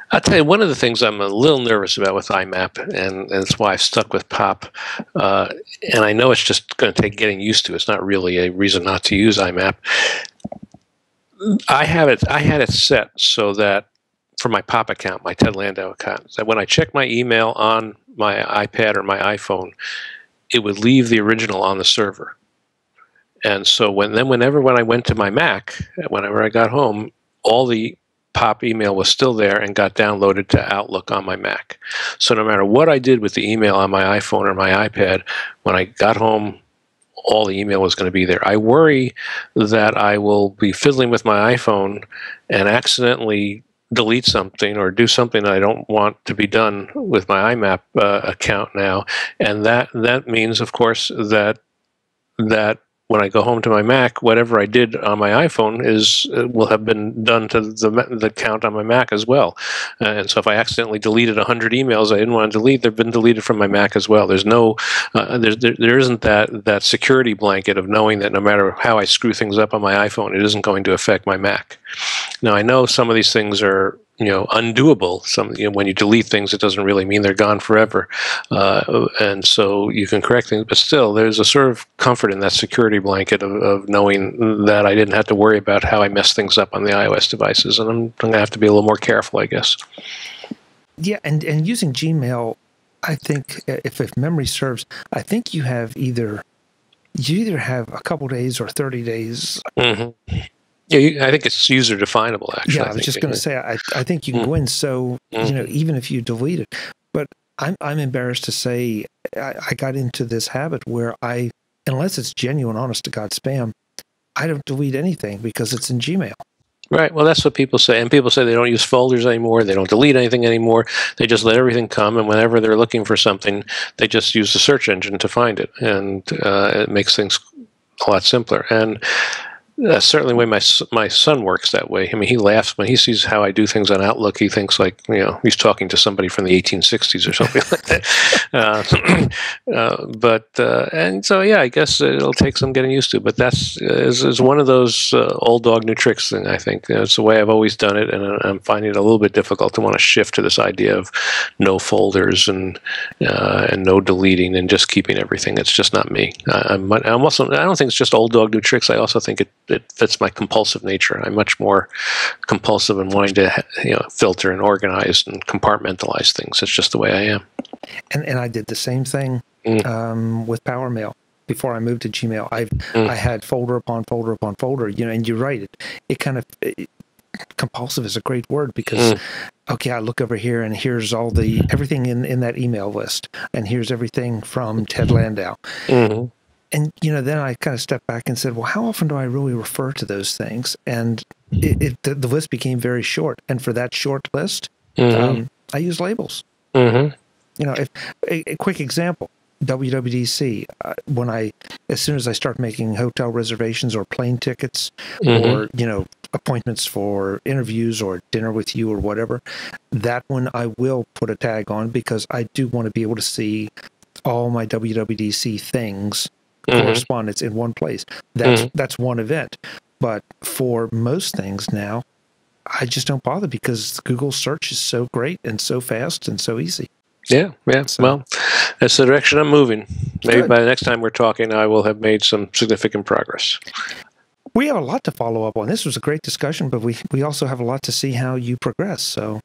I'll tell you, one of the things I'm a little nervous about with IMAP, and that's why I've stuck with POP, and I know it's just going to take getting used to. It's not really a reason not to use IMAP. I had it set so that for my POP account, my Ted Landau account, that when I check my email on my iPad or my iPhone, it would leave the original on the server. And so when I went to my Mac, whenever I got home, all the POP email was still there and got downloaded to Outlook on my Mac. So no matter what I did with the email on my iPhone or my iPad, when I got home, all the email was going to be there. I worry that I will be fiddling with my iPhone and accidentally delete something or do something that I don't want to be done with my IMAP account now. And that means, of course, that when I go home to my Mac, whatever I did on my iPhone will have been done to the account on my Mac as well. And so if I accidentally deleted 100 emails I didn't want to delete, they've been deleted from my Mac as well. There's no, there isn't that security blanket of knowing that no matter how I screw things up on my iPhone, it isn't going to affect my Mac. Now, I know some of these things are, undoable. When you delete things, it doesn't really mean they're gone forever. And so you can correct things, but still, there's a sort of comfort in that security blanket of knowing that I didn't have to worry about how I mess things up on the iOS devices. And I'm going to have to be a little more careful, I guess. Yeah, and using Gmail, I think, if memory serves, I think you either have a couple days or 30 days. Mm-hmm. Yeah, I think it's user definable, actually. Yeah, I was just going to say, I think you can go in, so, even if you delete it. But I'm embarrassed to say I got into this habit where unless it's genuine, honest to God spam, I don't delete anything because it's in Gmail. Right. Well, that's what people say. And people say they don't use folders anymore. They don't delete anything anymore. They just let everything come. And whenever they're looking for something, they just use the search engine to find it. And it makes things a lot simpler. And that's certainly the way my son works that way. I mean, he laughs when he sees how I do things on Outlook. He thinks like, he's talking to somebody from the 1860s or something like that. And so, yeah, I guess it'll take some getting used to. But that's is one of those old dog, new tricks thing, I think. It's the way I've always done it, and I'm finding it a little bit difficult to want to shift to this idea of no folders and no deleting and just keeping everything. It's just not me. I'm also, I don't think it's just old dog, new tricks. I also think it fits my compulsive nature. I'm much more compulsive in wanting to filter and organize and compartmentalize things. It's just the way I am. And I did the same thing with PowerMail. Before I moved to Gmail, I had folder upon folder upon folder, and you're right. It kind of compulsive is a great word because, okay, I look over here and here's everything in that email list, and here's everything from Ted Landau. Mm-hmm. And, then I kind of stepped back and said, well, how often do I really refer to those things? And the list became very short. And for that short list, I use labels. Mm-hmm. If a quick example, WWDC, as soon as I start making hotel reservations or plane tickets or, appointments for interviews or dinner with you or whatever, that one I will put a tag on because I do want to be able to see all my WWDC things correspondence in one place. That's one event. But for most things now, I just don't bother because Google search is so great and so fast and so easy. Yeah. So, well, that's the direction I'm moving. Maybe by the next time we're talking, I will have made some significant progress. We have a lot to follow up on. This was a great discussion, but we also have a lot to see how you progress. So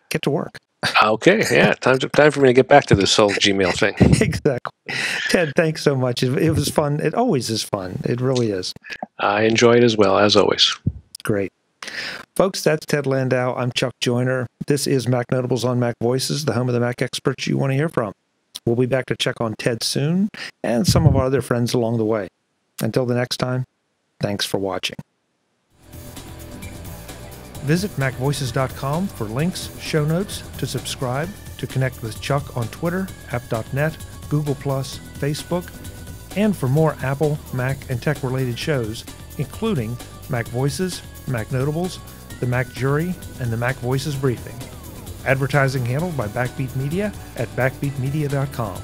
get to work. Okay, yeah, time for me to get back to this whole Gmail thing. Exactly. Ted, thanks so much. It was fun. It always is fun. It really is. I enjoy it as well, as always. Great. Folks, that's Ted Landau. I'm Chuck Joyner. This is Mac Notables on MacVoices, the home of the Mac experts you want to hear from. We'll be back to check on Ted soon and some of our other friends along the way. Until the next time, thanks for watching. Visit MacVoices.com for links, show notes, to subscribe, to connect with Chuck on Twitter, app.net, Google+, Facebook, and for more Apple, Mac, and tech-related shows, including Mac Voices, Mac Notables, the Mac Jury, and the Mac Voices Briefing. Advertising handled by Backbeat Media at backbeatmedia.com.